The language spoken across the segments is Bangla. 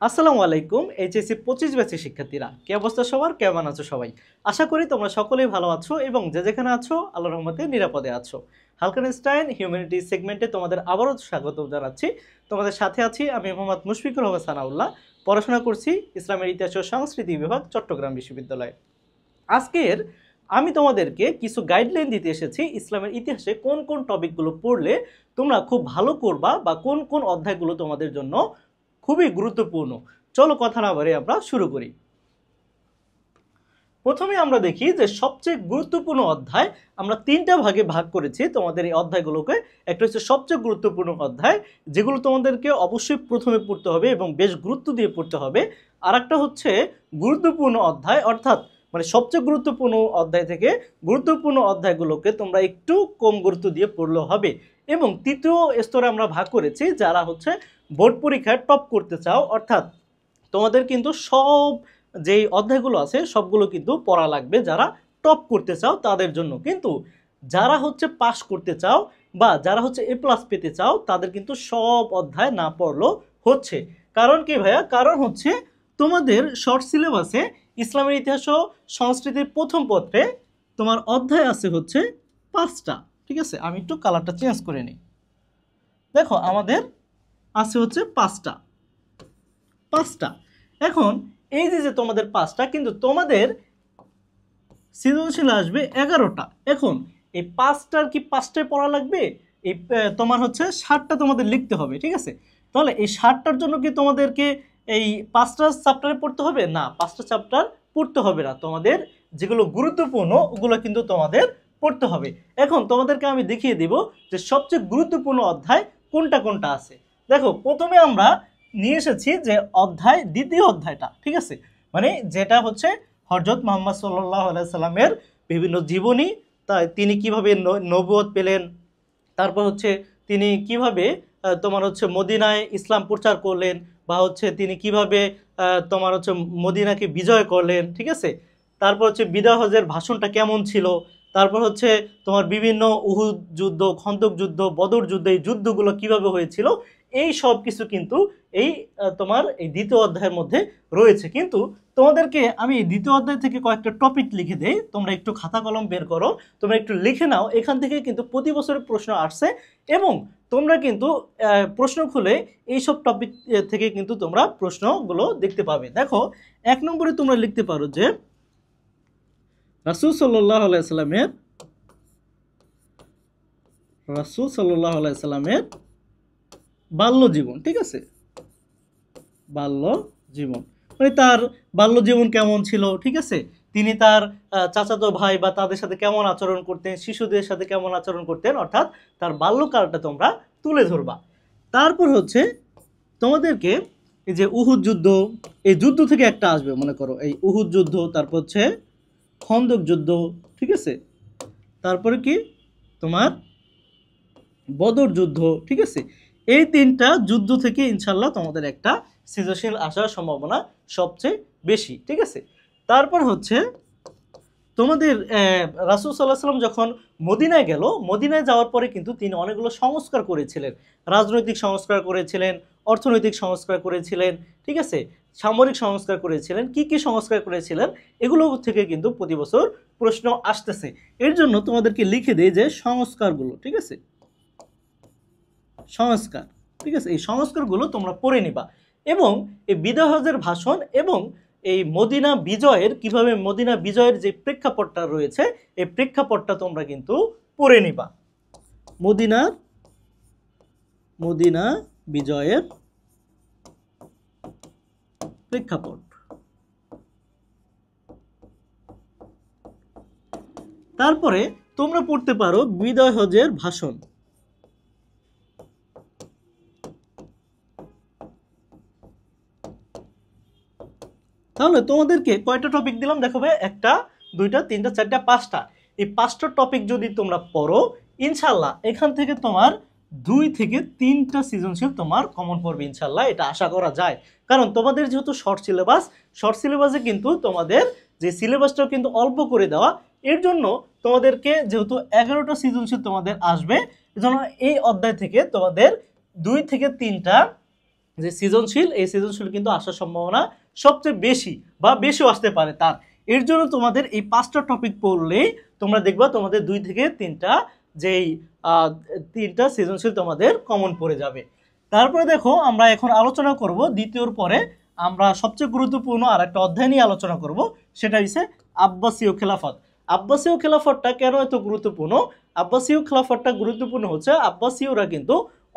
আসসালামু আলাইকুম। এইচএসসি 25 ব্যাচের শিক্ষার্থীরা, কি অবস্থা সবার? কেমন আছো সবাই? আশা করি তোমরা সকলেই ভালো আছো এবং যে যেখানে আছো আল্লাহর রহমতে নিরাপদে আছো। হালকানস্টাইন হিউম্যানিটি সেগমেন্টে তোমাদের আবারও স্বাগত জানাচ্ছি। তোমাদের সাথে আছি আমি মোহাম্মদ মুশফিকুর রহমান সানাউল্লাহ। পড়াশোনা করছি ইসলামের ইতিহাস ও সংস্কৃতি বিভাগ, চট্টগ্রাম বিশ্ববিদ্যালয়। আজকের আমি তোমাদেরকে কিছু গাইডলাইন দিতে এসেছি ইসলামের ইতিহাসে কোন কোন টপিকগুলো পড়লে তোমরা খুব ভালো করবা বা কোন কোন অধ্যায়গুলো তোমাদের জন্য খুবই গুরুত্বপূর্ণ। চলো কথা না বাড়িয়ে আমরা শুরু করি। প্রথমে আমরা দেখি যে সবচেয়ে গুরুত্বপূর্ণ অধ্যায় আমরা তিনটা ভাগে ভাগ করেছি তোমাদের এই অধ্যায়গুলোকে। একটা হচ্ছে সবচেয়ে গুরুত্বপূর্ণ অধ্যায়, যেগুলো তোমাদেরকে অবশ্যই প্রথমে পড়তে হবে এবং বেশ গুরুত্ব দিয়ে পড়তে হবে। আর একটা হচ্ছে গুরুত্বপূর্ণ অধ্যায়, অর্থাৎ মানে সবচেয়ে গুরুত্বপূর্ণ অধ্যায় থেকে গুরুত্বপূর্ণ অধ্যায়গুলোকে তোমরা একটু কম গুরুত্ব দিয়ে পড়লেও হবে। এবং তৃতীয় স্তরে আমরা ভাগ করেছি যারা হচ্ছে বোর্ড পরীক্ষায় টপ করতে চাও, অর্থাৎ তোমাদের কিন্তু সব যেই অধ্যায়গুলো আছে সবগুলো কিন্তু পড়া লাগবে যারা টপ করতে চাও তাদের জন্য। কিন্তু যারা হচ্ছে পাস করতে চাও বা যারা হচ্ছে এ প্লাস পেতে চাও তাদের কিন্তু সব অধ্যায় না পড়লেও হচ্ছে। কারণ কি ভাইয়া? কারণ হচ্ছে তোমাদের শর্ট সিলেবাসে ইসলামের ইতিহাস ও সংস্কৃতির প্রথম পত্রে তোমার অধ্যায় আছে হচ্ছে 5টা। ঠিক আছে, আমি একটু কালারটা চেঞ্জ করে নিই। দেখো আমাদের আছে হচ্ছে 5টা। এখন এই যে তোমাদের 5টা, কিন্তু তোমাদের সৃজনশীল আসবে 11টা। এখন এই 5টার কি 5টায় পড়া লাগবে? এই তোমার হচ্ছে 60টা তোমাদের লিখতে হবে। ঠিক আছে, তাহলে এই 60টার জন্য কি তোমাদেরকে এই 5টা চ্যাপ্টারে পড়তে হবে? না, 5টা চ্যাপ্টার পড়তে হবে না। তোমাদের যেগুলো গুরুত্বপূর্ণ ওগুলো কিন্তু তোমাদের পড়তে হবে। এখন তোমাদেরকে আমি দেখিয়ে দিব যে সবচেয়ে গুরুত্বপূর্ণ অধ্যায় কোনটা কোনটা আছে। দেখো প্রথমে আমরা নিয়ে এসেছি যে অধ্যায়, দ্বিতীয় অধ্যায়টা। ঠিক আছে, মানে যেটা হচ্ছে হযরত মুহাম্মদ সাল্লাল্লাহু আলাইহি সাল্লামের বিভিন্ন জীবনী, তাই তিনি কিভাবে নবুয়ত পেলেন, তারপর হচ্ছে তিনি কিভাবে তোমার হচ্ছে মদিনায় ইসলাম প্রচার করলেন, বা হচ্ছে তিনি কিভাবে তোমার হচ্ছে মদিনাকে বিজয় করলেন। ঠিক আছে, তারপর হচ্ছে বিদায় হজের ভাষণটা কেমন ছিল, তারপর হচ্ছে তোমার বিভিন্ন উহুদ যুদ্ধ, খন্দক যুদ্ধ, বদর যুদ্ধ, এই যুদ্ধগুলো কিভাবে হয়েছিল, এই সব কিছু কিন্তু এই তোমার এই দ্বিতীয় অধ্যায়ের মধ্যে রয়েছে। কিন্তু তোমাদেরকে আমি এই দ্বিতীয় অধ্যায় থেকে কয়েকটা টপিক লিখে দেই, তোমরা একটু খাতা কলম বের করো, তোমরা একটু লিখে নাও। এখান থেকে কিন্তু প্রতি বছরের প্রশ্ন আসছে এবং তোমরা কিন্তু প্রশ্ন খুলে এইসব টপিক থেকে কিন্তু তোমরা প্রশ্নগুলো দেখতে পাবে। দেখো 1 নম্বরে তোমরা লিখতে পারো যে রাসূল সাল্লাল্লাহু আলাইহি সাল্লামের বাল্য জীবন। ঠিক আছে, বাল্য জীবন মানে তার বাল্য জীবন কেমন ছিল। ঠিক আছে, তিনি তার চাচাতো ভাই বা তাদের সাথে কেমন আচরণ করতেন, শিশুদের সাথে কেমন আচরণ করতেন, অর্থাৎ তার বাল্যকালটা তোমরা তুলে ধরবা। তারপর হচ্ছে তোমাদেরকে এই যে উহুদ যুদ্ধ, এই যুদ্ধ থেকে একটা আসবে, মনে করো এই উহুদ যুদ্ধ, তারপর হচ্ছে খন্দক যুদ্ধ। ঠিক আছে, তারপরে কি তোমার বদর যুদ্ধ। ঠিক আছে, এই 3টা যুদ্ধ থেকে ইনশাল্লাহ তোমাদের একটা সৃজনশীল আসার সম্ভাবনা সবচেয়ে বেশি। ঠিক আছে, তারপর হচ্ছে তোমাদের রাসূল সাল্লাল্লাহু আলাইহি ওয়াসাল্লাম যখন মদিনায় গেল, মদিনায় যাওয়ার পরে কিন্তু তিনি অনেকগুলো সংস্কার করেছিলেন। রাজনৈতিক সংস্কার করেছিলেন, অর্থনৈতিক সংস্কার করেছিলেন, ঠিক আছে, সামরিক সংস্কার করেছিলেন। কি কি সংস্কার করেছিলেন এগুলো থেকে কিন্তু প্রতি বছর প্রশ্ন আসতেছে। এর জন্য তোমাদেরকে লিখে দেই যে সংস্কারগুলো। ঠিক আছে, সংস্কার। ঠিক আছে, এই সংস্কারগুলো তোমরা পড়ে নিবা এবং এই বিদায় হজের ভাষণ এবং এই মদিনা বিজয়ের, কিভাবে মদিনা বিজয়ের যে প্রেক্ষাপটটা রয়েছে এই প্রেক্ষাপটটা তোমরা কিন্তু পড়ে নিবা। মদিনা বিজয়ের প্রেক্ষাপট। তারপরে তোমরা পড়তে পারো বিদায় হজের ভাষণ। তাহলে তোমাদেরকে কয়টা টপিক দিলাম দেখো ভাই? 1টা 2টা 3টা 4টা 5টা। এই 5টা টপিক যদি তোমরা পড়ো ইনশাল্লাহ এখান থেকে তোমার 2 থেকে 3টা সৃজনশীল তোমার কমন পড়বে ইনশাল্লাহ, এটা আশা করা যায়। কারণ তোমাদের যেহেতু শর্ট সিলেবাসে কিন্তু তোমাদের যে সিলেবাসটাও কিন্তু অল্প করে দেওয়া, এর জন্য তোমাদেরকে যেহেতু 11টা সৃজনশীল তোমাদের আসবে, এজন্য এই অধ্যায় থেকে তোমাদের 2 থেকে 3টা যে সৃজনশীল, এই সৃজনশীল কিন্তু আসার সম্ভাবনা সবচেয়ে বেশি বা বেশিও আসতে পারে তার। এর জন্য তোমাদের এই 5টা টপিক পড়লেই তোমরা দেখবা তোমাদের 2 থেকে 3টা যেই 3টা সৃজনশীল তোমাদের কমন পড়ে যাবে। তারপরে দেখো আমরা এখন আলোচনা করব দ্বিতীয়র পরে আমরা সবচেয়ে গুরুত্বপূর্ণ আর একটা অধ্যায় নিয়ে আলোচনা করব, সেটা হচ্ছে আব্বাসীয় খেলাফত। আব্বাসীয় খেলাফতটা কেন এত গুরুত্বপূর্ণ? আব্বাসীয় খেলাফতটা গুরুত্বপূর্ণ হচ্ছে আব্বাসীয়রা কিন্তু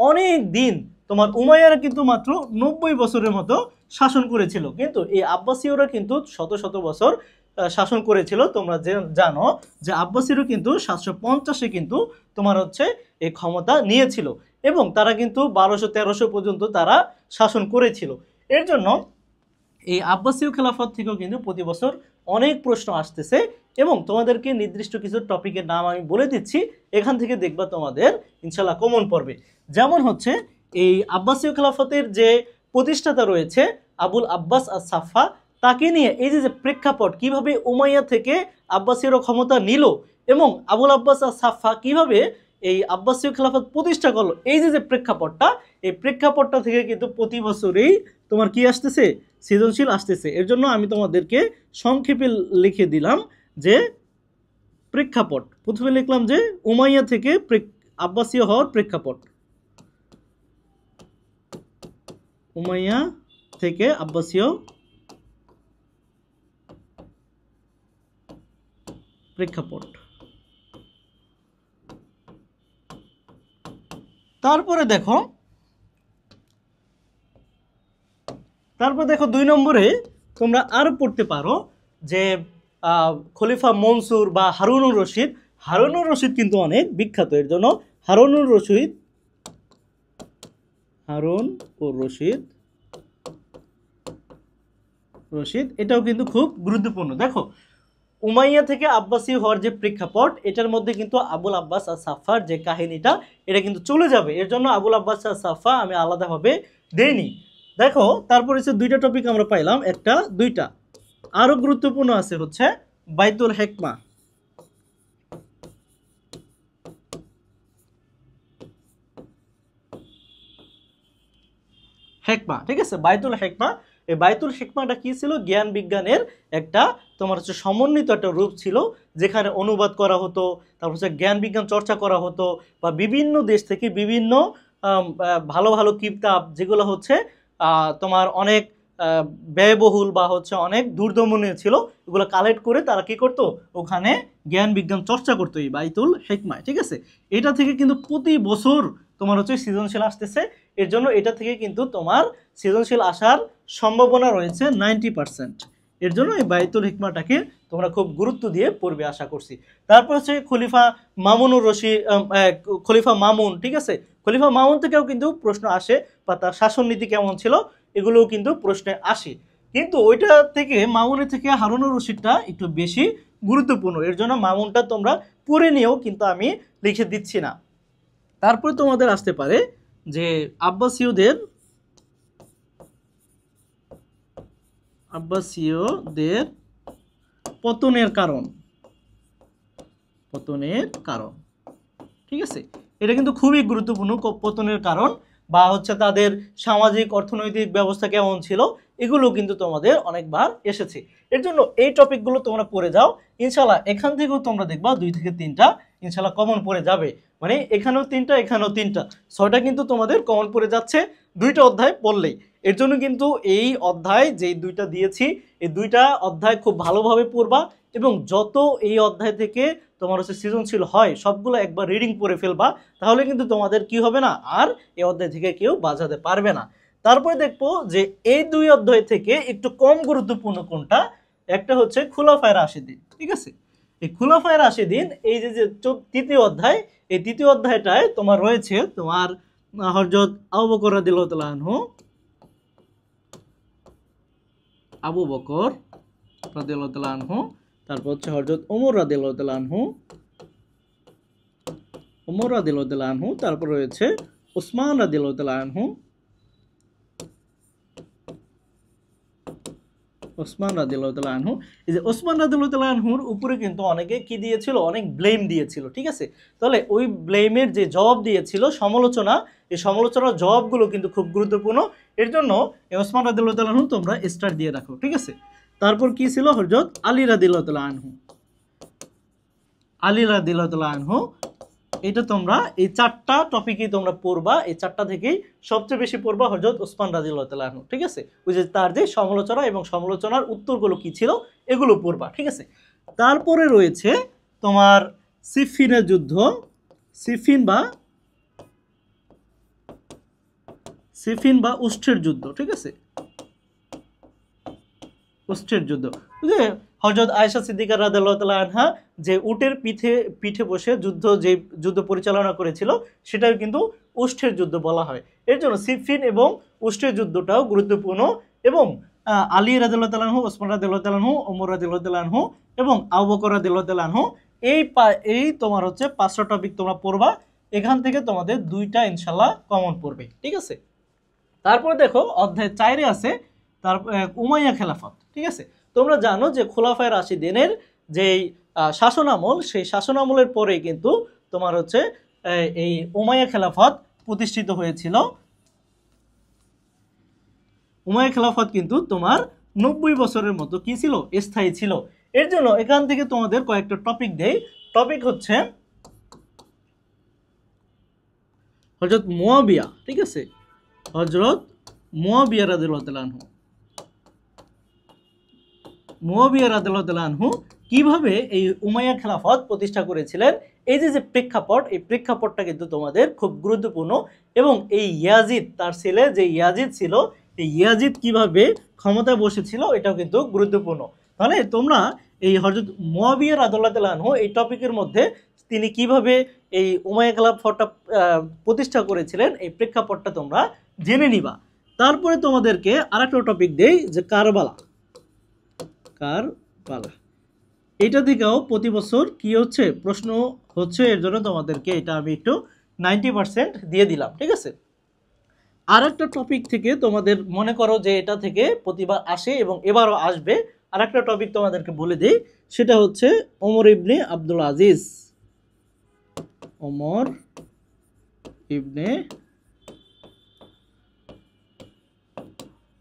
অনেক দিন, তোমার উমাইয়ারা কিন্তু মাত্র 90 বছরের মতো শাসন করেছিল, কিন্তু এই আব্বাসীয়রা কিন্তু শত শত বছর শাসন করেছিল। তোমরা জানো যে আব্বাসীয়রা কিন্তু 750-এ কিন্তু তোমার হচ্ছে এই ক্ষমতা নিয়েছিল এবং তারা কিন্তু 1200-1300 পর্যন্ত তারা শাসন করেছিল। এর জন্য এই আব্বাসীয় খেলাফত থেকেও কিন্তু প্রতি বছর অনেক প্রশ্ন আসতেছে এবং তোমাদেরকে নির্দিষ্ট কিছু টপিকের নাম আমি বলে দিচ্ছি, এখান থেকে দেখবা তোমাদের ইনশাল্লাহ কমন পড়বে। যেমন হচ্ছে এই আব্বাসীয় খেলাফতের যে প্রতিষ্ঠাতা রয়েছে আবুল আব্বাস আস-সাফা, তাকে নিয়ে এই যে প্রেক্ষাপট কিভাবে উমাইয়া থেকে আব্বাসীয়রা ক্ষমতা নিল এবং আবুল আব্বাস আস-সাফা কিভাবে এই আব্বাসীয় খেলাফত প্রতিষ্ঠা করলো, এই যে প্রেক্ষাপটটা, এই প্রেক্ষাপটটা থেকে কিন্তু প্রতি বছরেই তোমার কি আসতেছে, সৃজনশীল আসতেছে। এর জন্য আমি তোমাদেরকে সংক্ষেপে লিখে দিলাম যে প্রেক্ষাপট। প্রথমে লিখলাম যে উমাইয়া থেকে আব্বাসীয় হওয়ার প্রেক্ষাপট, উমাইয়া থেকে আব্বাসীয় প্রেক্ষাপট। তারপরে দেখো 2 নম্বরে তোমরা আরো পড়তে পারো যে খলিফা মনসুর বা হারুনুর রশিদ। হারুনুর রশিদ কিন্তু অনেক বিখ্যাত, এর জন্য হারুনুর রশিদ, হারুন ও রশিদ এটাও কিন্তু খুব গুরুত্বপূর্ণ। দেখো উমাইয়া থেকে আব্বাসী হওয়ার যে প্রেক্ষাপট, এটার মধ্যে কিন্তু আবুল আব্বাস আস-সাফার যে কাহিনীটা, এটা কিন্তু চলে যাবে। এর জন্য আবুল আব্বাস আস-সাফা আমি আলাদাভাবে দেইনি। দেখো তারপরে হচ্ছে 2টা টপিক আমরা পাইলাম, একটা 2টা আরো গুরুত্বপূর্ণ আছে হচ্ছে বাইতুল হিকমা। হিকমা, ঠিক আছে, বাইতুল হিকমা। এই বাইতুল হিকমাটা কি ছিল? জ্ঞান বিজ্ঞানের একটা তোমার হচ্ছে সমন্বিত একটা রূপ ছিল, যেখানে অনুবাদ করা হতো, তারপর হচ্ছে জ্ঞান বিজ্ঞান চর্চা করা হতো, বা বিভিন্ন দেশ থেকে বিভিন্ন ভালো ভালো কিতাব যেগুলো হচ্ছে তোমার অনেক ব্যয়বহুল বা হচ্ছে অনেক দূরদমনীয় ছিল, এগুলো কালেক্ট করে তারা কি করতো, ওখানে জ্ঞান বিজ্ঞান চর্চা করতো এই বাইতুল হিকমায়, ঠিক আছে। এটা থেকে কিন্তু প্রতি বছর তোমার হচ্ছে সৃজনশীল আসতেছে। এর জন্য এটা থেকে কিন্তু তোমার সৃজনশীল আসার সম্ভাবনা রয়েছে 90%। এর জন্য এই বাইতুল হিকমাটাকে তোমরা খুব গুরুত্ব দিয়ে পড়বে আশা করছি। তারপর হচ্ছে খলিফা মামুনুর রশিদ, খলিফা মামুন, ঠিক আছে, খলিফা মামুন থেকেও কিন্তু প্রশ্ন আসে, বা তার শাসন নীতি কেমন ছিল এগুলোও কিন্তু প্রশ্নে আসে। কিন্তু ওইটা থেকে মামুনের থেকে হারুনুর রশিদটা একটু বেশি গুরুত্বপূর্ণ, এর জন্য মামুনটা তোমরা পড়ে নিও, কিন্তু আমি লিখে দিচ্ছি না। তারপরে তোমাদের আসতে পারে যে আব্বাসীয়দের পতনের কারণ, ঠিক আছে, এটা কিন্তু খুবই গুরুত্বপূর্ণ। পতনের কারণ বা হচ্ছে তাদের সামাজিক অর্থনৈতিক ব্যবস্থা কেমন ছিল, এগুলো কিন্তু তোমাদের অনেকবার এসেছে। এর জন্য এই টপিকগুলো তোমরা পড়ে যাও, ইনশাল্লাহ এখান থেকেও তোমরা দেখবা 2 থেকে 3টা ইনশাল্লাহ কমন পড়ে যাবে। মানে এখানেও 3টা, এখানেও 3টা, 6টা কিন্তু তোমাদের কমন পড়ে যাচ্ছে 2টা অধ্যায় পড়লেই। এর জন্য কিন্তু এই অধ্যায় যেই 2টা দিয়েছি, এই 2টা অধ্যায় খুব ভালোভাবে পড়বা এবং যত এই অধ্যায় থেকে তোমার হচ্ছে সৃজনশীল হয় সবগুলো একবার রিডিং পড়ে ফেলবা, তাহলে কিন্তু তোমাদের কি হবে না, আর এই অধ্যায় থেকে কেউ বাজাতে পারবে না। তারপরে দেখবো যে এই 2 অধ্যায় থেকে একটু কম গুরুত্বপূর্ণ কোনটা, একটা হচ্ছে খুলাফায়ে রাশিদিন, ঠিক আছে। এই খুলাফায়ে রাশিদিন এই যে 3য় অধ্যায়, এই 3য় অধ্যায়টায় তোমার রয়েছে তোমার হযরত আবু বকর রাদিয়াল্লাহু তাআলা আনহু, আবু বকর রাদিয়াল্লাহু তাআলা আনহু, তারপর হচ্ছে হযরত ওমর রাদিয়াল্লাহু তাআলা আনহু, তারপর রয়েছে উসমান রাদিয়াল্লাহু তাআলা আনহু, ওসমান রাদিয়াল্লাহু তাআলা আনহু। এই যে ওসমান রাদিয়াল্লাহু তাআলা আনহুর উপরে কিন্তু অনেকে কি দিয়েছিল, অনেক ব্লেম দিয়েছিল, ঠিক আছে। তাহলে ওই ব্লেমের যে জবাব দিয়েছিল, সমালোচনা, এই সমালোচনার জবাবগুলো কিন্তু খুব গুরুত্বপূর্ণ। এর জন্য এই ওসমান রাদিয়াল্লাহু তাআলা আনহু তোমরা স্টার দিয়ে রাখো, ঠিক আছে। তারপর কি ছিল, হযরত আলী রাদিয়াল্লাহু তাআলা আনহু। আলী রাদিয়াল্লাহু তাআলা আনহু, এটা তোমরা এই চারটা টপিকই তোমরা পড়বা, এই চারটা থেকেই সবচেয়ে বেশি পড়বা হযরত ওসমান রাদিয়াল্লাহু তাআলা আনহু, ঠিক আছে। ওই যে তার যে সমালোচনা এবং সমালোচনার উত্তরগুলো কি ছিল এগুলো পড়বা, ঠিক আছে। তারপরে রয়েছে তোমার সিফিনের যুদ্ধ, সিফিন বা উষ্ঠের যুদ্ধ, ঠিক আছে। উষ্ঠের যুদ্ধ, বুঝলে হযরত আয়েশা সিদ্দিকা রাদিয়াল্লাহু তাআলা আনহা যে উটের পিঠে বসে যে যুদ্ধ পরিচালনা করেছিল, সেটাও কিন্তু উষ্ঠের যুদ্ধ বলা হয়। এর জন্য সিফিন এবং উষ্ঠের যুদ্ধটাও গুরুত্বপূর্ণ। এবং আলী রাদিয়াল্লাহু তাআলা আনহু, ওসমান রাদিয়াল্লাহু তাআলা আনহু, ওমর রাদিয়াল্লাহু তাআলা আনহু এবং আবু বকর রাদিয়াল্লাহু তাআলা আনহু, এই তোমার হচ্ছে 5টা টপিক তোমরা পড়বা। এখান থেকে তোমাদের 2টা ইনশাআল্লাহ কমন পড়বে, ঠিক আছে। তারপরে দেখো অধ্যায় 4-এ আছে তার উমাইয়া খেলাফত, ঠিক আছে। তোমরা জানো যে খোলাফায়ে রাশিদিনের যেই শাসনামল, সেই শাসনামলের পরে কিন্তু তোমার হচ্ছে এই উমাইয়া খেলাফত প্রতিষ্ঠিত হয়েছিল। উমাইয়া খেলাফত কিন্তু তোমার 90 বছরের মতো কি ছিল, স্থায়ী ছিল। এর জন্য এখান থেকে তোমাদের কয়েকটা টপিক দেই। টপিক হচ্ছে হযরত মুয়াবিয়া, ঠিক আছে, হযরত মুয়াবিয়া রাদিয়াল্লাহু তাআলা আনহু। মুয়াবিয়া রাদিয়াল্লাহু তাআলা আনহু কিভাবে এই উমাইয়া খেলাফত প্রতিষ্ঠা করেছিলেন, এই যে প্রেক্ষাপট, এই প্রেক্ষাপটটা কিন্তু তোমাদের খুব গুরুত্বপূর্ণ। এবং এই ইয়াজিদ, তার ছেলে যে ইয়াজিদ ছিল, এই ইয়াজিদ কিভাবে ক্ষমতায় বসেছিল এটাও কিন্তু গুরুত্বপূর্ণ। তাহলে তোমরা এই হযরত মুয়াবিয়া রাদিয়াল্লাহু তাআলা আনহু এই টপিকের মধ্যে তিনি কিভাবে এই উমাইয়া খেলাফতটা প্রতিষ্ঠা করেছিলেন, এই প্রেক্ষাপটটা তোমরা জেনে নিবা। তারপরে তোমাদেরকে আরেকটা টপিক দেই যে কারবালা। এটা থেকেও প্রতি বছর কি হচ্ছে, প্রশ্ন হচ্ছে। এর জন্য তোমাদেরকে এটা আমি একটু 90% দিয়ে দিলাম, ঠিক আছে। আর একটা টপিক থেকে তোমাদের মনে করো যে এটা থেকে প্রতিবার আসে এবং এবারও আসবে, আর একটা টপিক তোমাদেরকে বলে দিই, সেটা হচ্ছে ওমর ইবনে আব্দুল আজিজ। ওমর ইবনে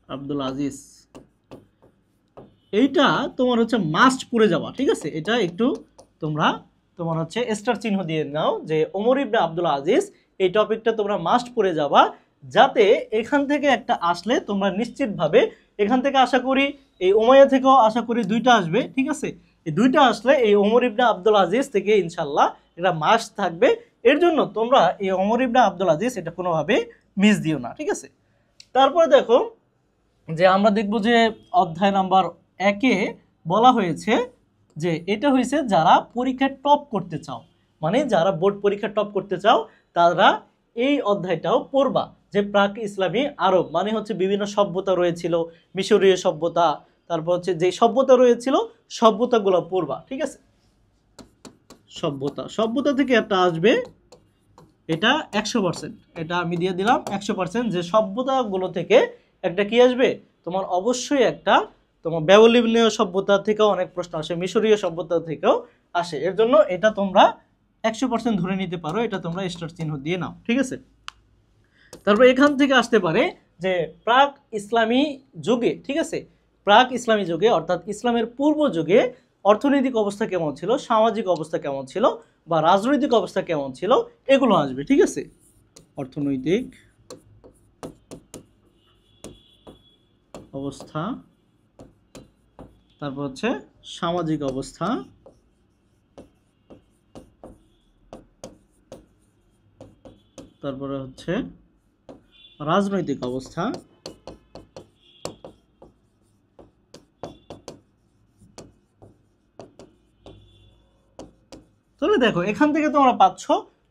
আব্দুল আজিজ, এইটা তোমার হচ্ছে মাস্ট পড়ে যাওয়া, ঠিক আছে। এটা একটু তোমরা তোমার হচ্ছে স্টার চিহ্ন দিয়ে নাও যে ওমর ইবনে আব্দুল আজিজ, এই টপিকটা তোমরা মাস্ট পড়ে যাবা, যাতে এখান থেকে একটা আসলে তোমরা নিশ্চিতভাবে এখান থেকে আশা করি, এই উমাইয়া থেকেও আশা করি 2টা আসবে, ঠিক আছে। এই 2টা আসলে এই ওমর ইবনে আব্দুল আজিজ থেকে ইনশাআল্লাহ এটা মাস্ট থাকবে। এর জন্য তোমরা এই ওমর ইবনে আব্দুল আজিজ এটা কোনোভাবে মিস দিও না, ঠিক আছে। তারপরে দেখো যে আমরা দেখব যে অধ্যায় নাম্বার 1-এ বলা হয়েছে যে এটা হয়েছে যারা পরীক্ষায় টপ করতে চাও, মানে যারা বোর্ড পরীক্ষা টপ করতে চাও তারা এই অধ্যায়টাও পড়বা। যে প্রাক ইসলামী আরব মানে হচ্ছে বিভিন্ন সভ্যতা রয়েছিল, মিশরীয় সভ্যতা, তারপর হচ্ছে যে সভ্যতা রয়েছিল সভ্যতাগুলো পড়বা, ঠিক আছে। সভ্যতা থেকে একটা আসবে, এটা 100%, এটা আমি দিয়ে দিলাম 100%, যে সভ্যতাগুলো থেকে একটা কি আসবে, তোমার অবশ্যই একটা তোমার ব্যাবিলনীয় সভ্যতা থেকেও অনেক প্রশ্ন আসে, মিশরীয় সভ্যতা থেকেও আসে। এর জন্য এটা তোমরা 100% ধরে নিতে পারো, এটা তোমরা স্টার চিহ্ন দিয়ে নাও, ঠিক আছে। তারপর এখান থেকে আসতে পারে যে প্রাক ইসলামী যুগে, ঠিক আছে, প্রাক ইসলামী যুগে অর্থাৎ ইসলামের পূর্ব যুগে অর্থনৈতিক অবস্থা কেমন ছিল, সামাজিক অবস্থা কেমন ছিল, বা রাজনৈতিক অবস্থা কেমন ছিল, এগুলো আসবে, ঠিক আছে। অর্থনৈতিক অবস্থা, তারপর হচ্ছে সামাজিক অবস্থা, তারপরে হচ্ছে রাজনৈতিক অবস্থা। তাহলে দেখো এখান থেকে তোমরা পাচ্ছ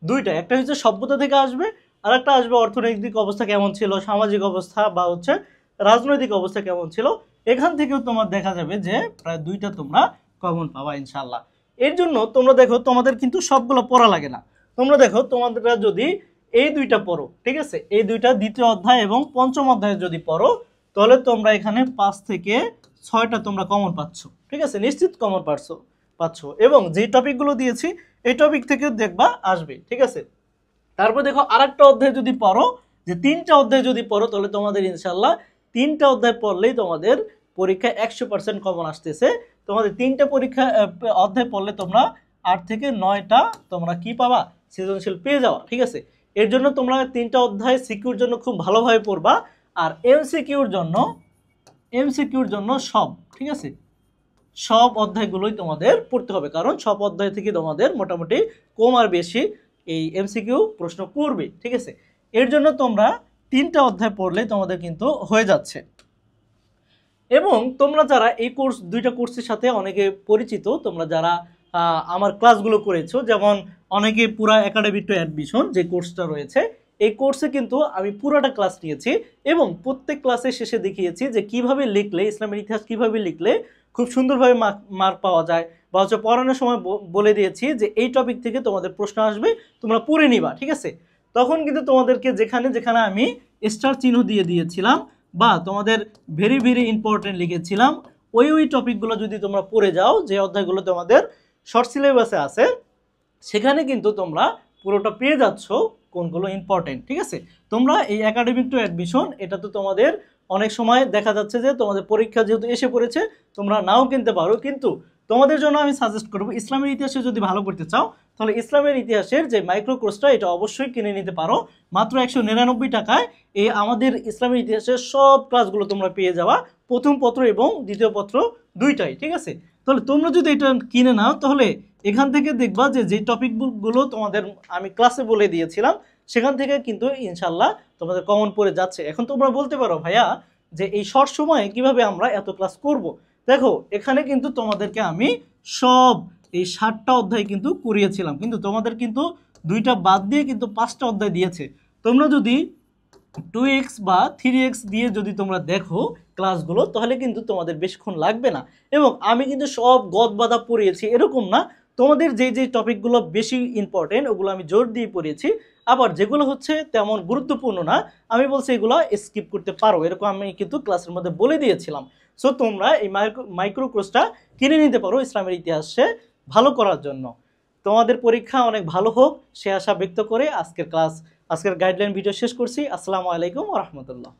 2টা, একটা হচ্ছে সভ্যতা থেকে আসবে, আর একটা আসবে অর্থনৈতিক অবস্থা কেমন ছিল, সামাজিক অবস্থা বা হচ্ছে রাজনৈতিক অবস্থা কেমন ছিল। এখান থেকেও তোমার দেখা যাবে যে প্রায় 2টা তোমরা কমন পাবা ইনশাআল্লাহ। এর জন্য তোমরা দেখো তোমাদের কিন্তু সবগুলো পড়া লাগে না। তোমরা দেখো তোমাদেরটা যদি এই 2টা পড়ো, ঠিক আছে, এই 2টা দ্বিতীয় অধ্যায় এবং পঞ্চম অধ্যায় যদি পড়ো, তাহলে তোমরা এখানে 5 থেকে 6টা তোমরা কমন পাচ্ছ, ঠিক আছে, নিশ্চিত কমন পাচ্ছ। এবং যে টপিকগুলো দিয়েছি এই টপিক থেকে দেখবা আসবে, ঠিক আছে। তারপর দেখো আরেকটা অধ্যায় যদি পড়ো, যে 3টা অধ্যায় যদি পড়ো, তাহলে তোমাদের ইনশাল্লাহ 3টা অধ্যায় পড়লেই তোমাদের পরীক্ষায় 100% কমন আসতেছে। তোমাদের 3টা অধ্যায় পড়লে তোমরা 8 থেকে 9টা তোমরা কি পাবা, সৃজনশীল পেয়ে যাওয়া, ঠিক আছে। এর জন্য তোমরা 3টা অধ্যায় সিকিউর জন্য খুব ভালোভাবে পড়বা, আর এমসিকিউর জন্য সব, ঠিক আছে, সব অধ্যায়গুলোই তোমাদের পড়তে হবে, কারণ সব অধ্যায় থেকে তোমাদের মোটামুটি কম আর বেশি এই এমসিকিউ প্রশ্ন করবে, ঠিক আছে। এর জন্য তোমরা 3টা অধ্যায় পড়লে তোমাদের কিন্তু হয়ে যাচ্ছে। এবং তোমরা যারা এই দুইটা কোর্সের সাথে অনেকে পরিচিত, তোমরা যারা আমার ক্লাসগুলো করেছো, যেমন অনেকে পুরা একাডেমি টু অ্যাডমিশন যে কোর্সটা রয়েছে, এই কোর্সে কিন্তু আমি পুরোটা ক্লাস নিয়েছি এবং প্রত্যেক ক্লাসের শেষে দেখিয়েছি যে কিভাবে লিখলে, ইসলামের ইতিহাস কিভাবে লিখলে খুব সুন্দরভাবে মার্ক পাওয়া যায়, বা হচ্ছে পড়ানোর সময় বলে দিয়েছি যে এই টপিক থেকে তোমাদের প্রশ্ন আসবে, তোমরা পড়ে নিবা, ঠিক আছে। তখন কিন্তু তোমাদেরকে যেখানে যেখানে আমি স্টার চিহ্ন দিয়ে দিয়েছিলাম বা তোমাদের ভেরি ভেরি ইম্পর্টেন্ট লিখেছিলাম, ওই টপিকগুলো যদি তোমরা পড়ে যাও, যে অধ্যায়গুলো তোমাদের শর্ট সিলেবাসে আছে, সেখানে কিন্তু তোমরা পুরোটা পেয়ে যাচ্ছ কোনগুলো ইম্পর্টেন্ট, ঠিক আছে। তোমরা এই একাডেমিক টু অ্যাডমিশন, এটা তো তোমাদের অনেক সময় দেখা যাচ্ছে যে তোমাদের পরীক্ষা যেহেতু এসে পড়েছে, তোমরা নাও কিনতে পারো, কিন্তু তোমাদের জন্য আমি সাজেস্ট করবো, ইসলামের ইতিহাসে যদি ভালো করতে চাও, তাহলে ইসলামের ইতিহাসের যে মাইক্রো কোর্সটা, এটা অবশ্যই কিনে নিতে পারো মাত্র 199 টাকায়। এই আমাদের ইসলামের ইতিহাসের সব ক্লাসগুলো তোমরা পেয়ে যাওয়া, প্রথম পত্র এবং দ্বিতীয় পত্র দুইটাই, ঠিক আছে। তাহলে তোমরা যদি এটা কিনে নাও, তাহলে এখান থেকে দেখবা যে যে টপিকগুলো তোমাদের আমি ক্লাসে বলে দিয়েছিলাম, সেখান থেকে কিন্তু ইনশাল্লাহ তোমাদের কমন পড়ে যাচ্ছে। এখন তোমরা বলতে পারো ভাইয়া যে এই শর্ট সময়ে কিভাবে আমরা এত ক্লাস করব। দেখো এখানে কিন্তু তোমাদেরকে আমি সব এই 7টা অধ্যায় কিন্তু করিয়েছিলাম, কিন্তু তোমাদের কিন্তু 2টা বাদ দিয়ে কিন্তু 5টা অধ্যায় দিয়েছে। তোমরা যদি 2x বা 3x দিয়ে যদি তোমরা দেখো ক্লাসগুলো, তাহলে কিন্তু তোমাদের বেশিক্ষণ লাগবে না। এবং আমি কিন্তু সব গদ বাঁধা পড়িয়েছি এরকম না, তোমাদের যে টপিকগুলো বেশি ইম্পর্টেন্ট ওগুলো আমি জোর দিয়ে পড়িয়েছি, আবার যেগুলো হচ্ছে তেমন গুরুত্বপূর্ণ না আমি বলছি এগুলো স্কিপ করতে পারো, এরকম আমি কিন্তু ক্লাসের মধ্যে বলে দিয়েছিলাম। সো তোমরা এই মাইক্রো কোর্সটা কিনে নিতে পারো ইসলামের ইতিহাসে ভালো করার জন্য। তোমাদের পরীক্ষা অনেক ভালো হোক সে আশা ব্যক্ত করে আজকের গাইডলাইন ভিডিও শেষ করছি। আসসালামু আলাইকুম ওয়া রাহমাতুল্লাহ।